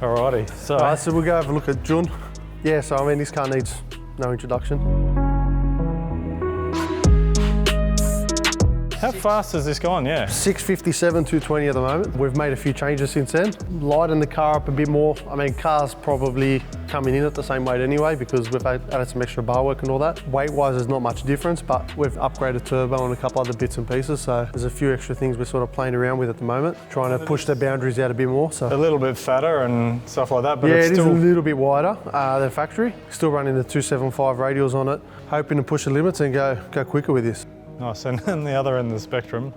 Alrighty, so... Alright, so we'll go have a look at Jun. Yeah, so I mean, this car needs no introduction. How fast has this gone? Yeah. 657, 220 at the moment. We've made a few changes since then. Lighten the car up a bit more. I mean, car's probably coming in at the same weight anyway because we've added some extra bar work and all that. Weight-wise, there's not much difference, but we've upgraded turbo and a couple other bits and pieces, so there's a few extra things we're sort of playing around with at the moment, trying to push the boundaries out a bit more. So a little bit fatter and stuff like that, but yeah, it's it still... is a little bit wider than factory. Still running the 275 radials on it, hoping to push the limits and go quicker with this. Nice, and then the other end of the spectrum.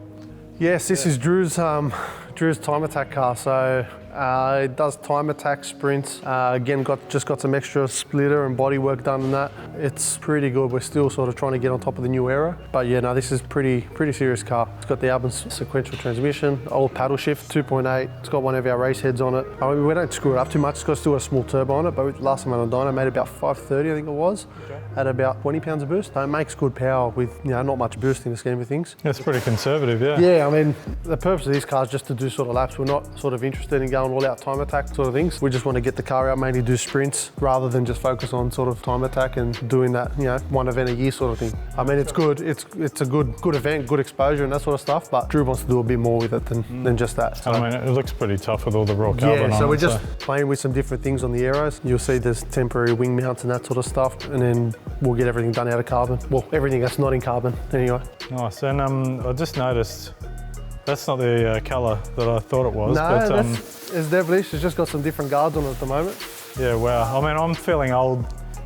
Yes, this is Drew's time attack car. So it does time attack sprints. Again, just got some extra splitter and body work done in that. It's pretty good. We're still sort of trying to get on top of the new era. But yeah, no, this is pretty serious car. It's got the Albin sequential transmission, old paddle shift, 2.8. It's got one of our race heads on it. I mean, we don't screw it up too much. It's got still a small turbo on it, but last time on Dyno, made about 530, I think it was. Okay. At about 20 pounds of boost. So it makes good power with, you know, not much boost in the scheme of things. It's pretty conservative, yeah. Yeah, I mean, the purpose of this car is just to do sort of laps. We're not sort of interested in going all out time attack sort of things. We just want to get the car out, mainly do sprints, rather than just focus on sort of time attack and doing that, you know, one event a year sort of thing. I mean, it's good. It's a good event, good exposure and that sort of stuff, but Drew wants to do a bit more with it than just that. So, I mean, it looks pretty tough with all the raw carbon on it. Yeah, so we're just playing with some different things on the aeros. You'll see there's temporary wing mounts and that sort of stuff, and then we'll get everything done out of carbon. Well, everything that's not in carbon, anyway. Nice, and I just noticed that's not the colour that I thought it was. No, but, it's devilish. It's just got some different guards on it at the moment. Yeah, wow. I mean, I'm feeling old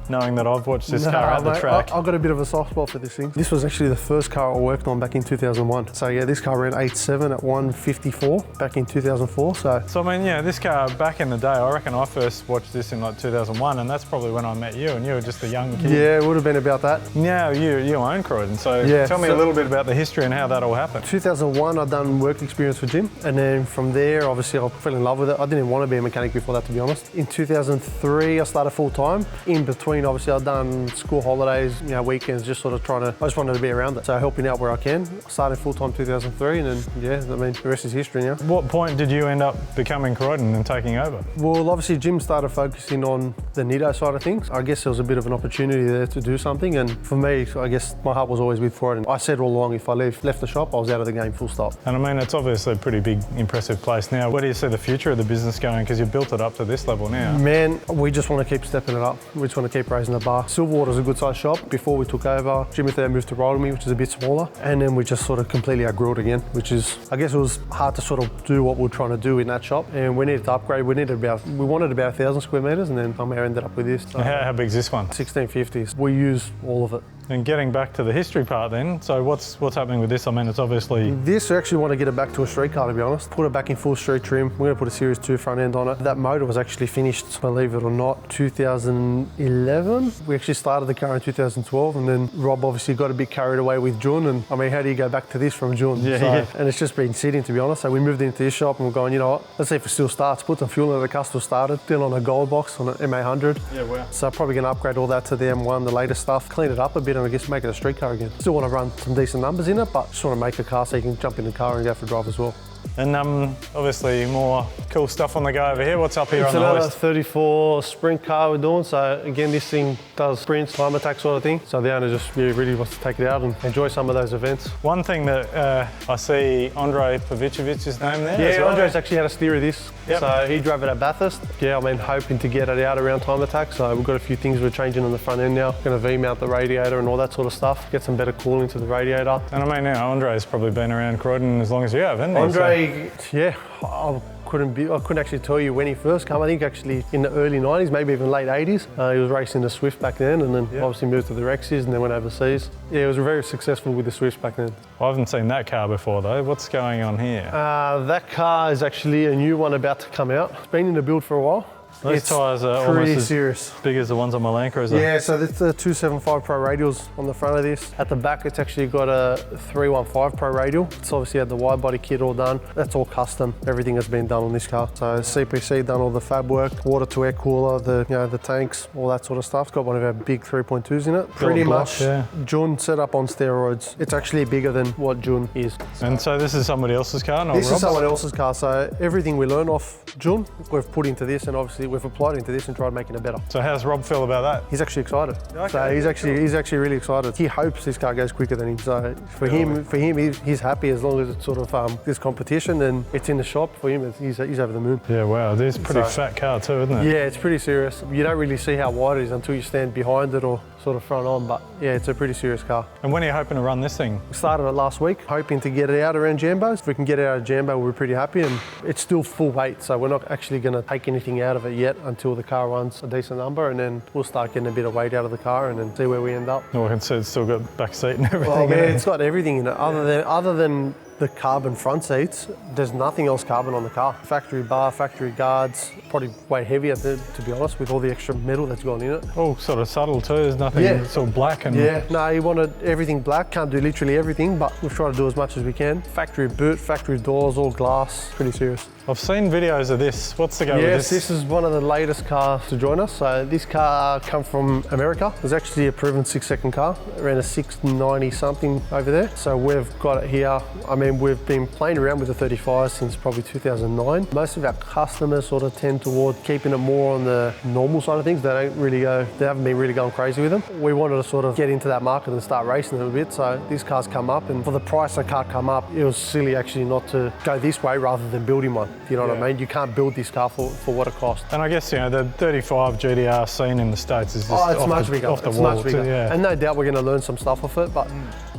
knowing that I've watched this car at the track. I've got a bit of a soft spot for this thing. This was actually the first car I worked on back in 2001. So yeah, this car ran 8.7 at 154 back in 2004. So I mean, yeah, this car back in the day, I reckon I first watched this in like 2001, and that's probably when I met you, and you were just a young kid. Yeah, it would have been about that. Now you own Croydon, so yeah, tell me a little bit about the history and how that all happened. 2001, I'd done work experience for Jim, and then from there, obviously, I fell in love with it. I didn't even want to be a mechanic before that, to be honest. In 2003, I started full time. In between, obviously, I'd done school holidays, you know, weekends, just sort of I just wanted to be around it. So helping out where I can. I started full time 2003, and then, yeah, I mean, the rest is history now. What point did you end up becoming Croydon and taking over? Well, obviously Jim started focusing on the Dyno side of things. I guess there was a bit of an opportunity there to do something, and for me, I guess my heart was always with Croydon. I said all along, if I left the shop, I was out of the game, full stop. And I mean, it's obviously a pretty big, impressive place now. Where do you see the future of the business going? Because you've built it up to this level now. Man, we just want to keep stepping it up. We just want to keep raising the bar. Silverwater's a good size shop. Before we took over, Jim and I moved to Ryco, which is a bit smaller, and then we just sort of completely outgrew it again, which is, I guess it was hard to sort of do what we're trying to do in that shop, and we needed to upgrade. We wanted about 1,000 square metres, and then somehow ended up with this. So how big's this one? 1650s. We use all of it. And getting back to the history part then, so what's happening with this? I mean, it's obviously... This, we actually want to get it back to a street car, to be honest. Put it back in full street trim. We're going to put a Series 2 front end on it. That motor was actually finished, believe it or not, 2011. We actually started the car in 2012, and then Rob obviously got a bit carried away with June, and I mean, how do you go back to this from June? Yeah. And it's just been sitting, to be honest. So we moved into this shop and we're going, you know what, let's see if it still starts. Put some fuel in it, the car still started. Still on a gold box on an MA100. Yeah, wow. So probably going to upgrade all that to the M1, the latest stuff, clean it up a bit, and I guess make it a street car again. Still want to run some decent numbers in it, but just want to make a car so you can jump in the car and go for a drive as well. And obviously more cool stuff on the go over here. What's up here on the list? It's another 34 sprint car we're doing. So again, this thing does sprints, time attack sort of thing. So the owner just really wants to take it out and enjoy some of those events. One thing that I see Andrei Pavicevic's name there. Yeah, Andrei's actually had a steer of this. Yep. So he drove it at Bathurst. Yeah, I mean, hoping to get it out around time attack. So we've got a few things we're changing on the front end now. Going to V-mount the radiator and all that sort of stuff. Get some better cooling to the radiator. And I mean, now Andrei's probably been around Croydon as long as you have, hasn't he? Andrei, yeah. I couldn't actually tell you when he first came. I think actually in the early 90s, maybe even late 80s. He was racing the Swift back then, and then obviously moved to the Rexes and then went overseas. Yeah, he was very successful with the Swifts back then. I haven't seen that car before though. What's going on here? That car is actually a new one about to come out. It's been in the build for a while. Those tyres are pretty almost serious. as big as the ones on my Land Cruiser. Yeah, so that's the 275 Pro radials on the front of this. At the back, it's actually got a 315 Pro radial. It's obviously had the wide body kit all done. That's all custom. Everything has been done on this car. So CPC done all the fab work, water to air cooler, the tanks, all that sort of stuff. It's got one of our big 3.2s in it. Pretty much Jun set up on steroids. It's actually bigger than what Jun is. And so this is somebody else's car, not This Rob's? is someone else's car. So everything we learn off Jun, we've put into this, and obviously we've applied into this and tried making it better. So how's Rob feel about that? He's actually excited. Okay. So he's actually really excited. He hopes this car goes quicker than him. So for him, he's happy as long as it's sort of this competition and it's in the shop. For him, he's over the moon. Yeah, wow, it is a pretty fat car too, isn't it? Yeah, it's pretty serious. You don't really see how wide it is until you stand behind it or sort of front on, but yeah, it's a pretty serious car. And when are you hoping to run this thing? We started it last week, hoping to get it out around Jambos. If we can get it out of Jambo, we're pretty happy, and it's still full weight, so we're not actually going to take anything out of it yet until the car runs a decent number, and then we'll start getting a bit of weight out of the car and then see where we end up. Well, I can see it's still got back seat and everything. Oh man, it's got everything in it. Other than the carbon front seats, there's nothing else carbon on the car. Factory bar, factory guards, probably way heavier to be honest, with all the extra metal that's gone in it. All sort of subtle too, there's nothing, it's all black and... Yeah, no, he wanted everything black, can't do literally everything, but we've tried to do as much as we can. Factory boot, factory doors, all glass, pretty serious. I've seen videos of this. What's the go with Yes, this? this is one of the latest cars to join us. So this car come from America. It was actually a proven 6-second car, around a 690 something over there. So we've got it here. I mean, we've been playing around with the 35 since probably 2009. Most of our customers sort of tend toward keeping it more on the normal side of things. They haven't been really going crazy with them. We wanted to sort of get into that market and start racing them a bit. So this car's come up, and for the price the car come up, it was silly actually not to go this way rather than building one. You know what I mean? You can't build this car for what it costs. And I guess, you know, the 35 GDR scene in the States is just it's much bigger. off the wall. Much bigger. Yeah. And no doubt we're going to learn some stuff off it, but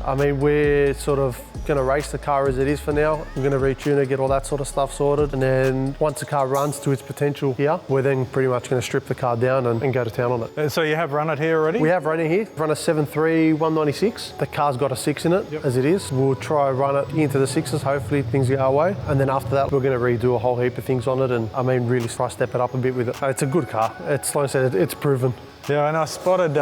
I mean, we're sort of going to race the car as it is for now. We're going to retune it, get all that sort of stuff sorted, and then once the car runs to its potential here, we're then pretty much going to strip the car down and go to town on it. So you have run it here already? We have run it here. Run a 7.3 196. The car's got a 6 in it as it is. We'll try run it into the 6s. Hopefully things go our way, and then after that we're going to redo a whole heap of things on it, and I mean really try to step it up a bit with it. It's a good car. It's like I said, it's proven. Yeah, and I spotted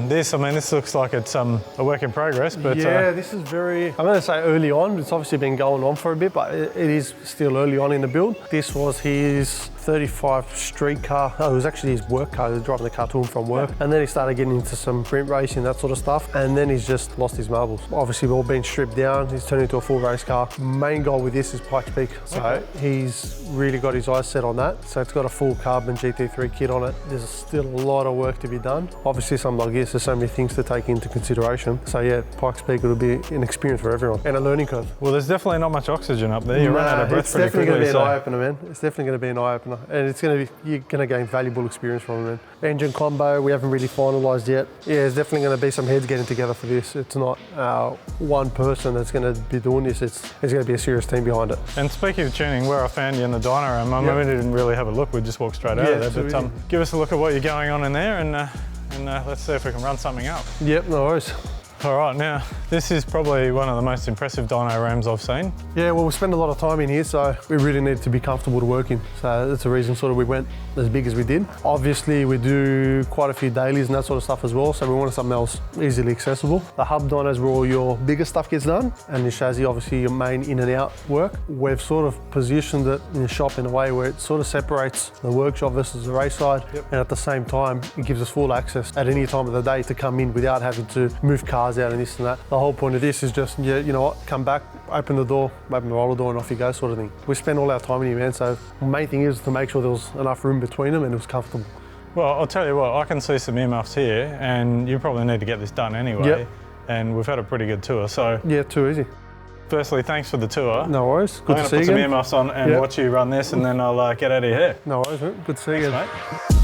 this. I mean, this looks like it's a work in progress, but... Yeah, this is very, I'm going to say early on. It's obviously been going on for a bit, but it is still early on in the build. This was his 35 street car. Oh, it was actually his work car. He was driving the car to and from work. And then he started getting into some sprint racing, that sort of stuff. And then he's just lost his marbles. Obviously, we've all been stripped down. He's turned into a full race car. Main goal with this is Pikes Peak. So he's really got his eyes set on that. So it's got a full carbon GT3 kit on it. There's still a lot of work to be done. Obviously, something like this, there's so many things to take into consideration. So yeah, Pikes Peak will be an experience for everyone and a learning curve. Well, there's definitely not much oxygen up there. You run out of breath pretty quickly. It's definitely going to be an eye-opener, man. It's definitely going to be an eye-opener. And it's going to be, you're going to gain valuable experience from it, man. Engine combo, we haven't really finalised yet. Yeah, there's definitely going to be some heads getting together for this. It's not one person that's going to be doing this. It's going to be a serious team behind it. And speaking of tuning, where I found you in the dyno room, I mean, we didn't really have a look. We just walked straight out of there. But give us a look at what you're going on in there, and let's see if we can run something up. Yep, no worries. All right, now, this is probably one of the most impressive dyno rooms I've seen. Yeah, well, we spend a lot of time in here, so we really needed to be comfortable to work in. So that's the reason sort of we went as big as we did. Obviously, we do quite a few dailies and that sort of stuff as well, so we wanted something else easily accessible. The hub dynos where all your bigger stuff gets done, and the chassis, obviously your main in and out work. We've sort of positioned it in the shop in a way where it sort of separates the workshop versus the race side, and at the same time, it gives us full access at any time of the day to come in without having to move cars out and this and that. The whole point of this is just, you know what, come back, open the door, open the roller door and off you go sort of thing. We spend all our time in here, man, so the main thing is to make sure there was enough room between them and it was comfortable. Well, I'll tell you what, I can see some earmuffs here, and you probably need to get this done anyway. And we've had a pretty good tour, so... Yeah, too easy. Firstly, thanks for the tour. No worries, good to see you. I'm going to put some earmuffs on and watch you run this, and then I'll get out of your hair. No worries, mate. Good to see you. Thanks, mate.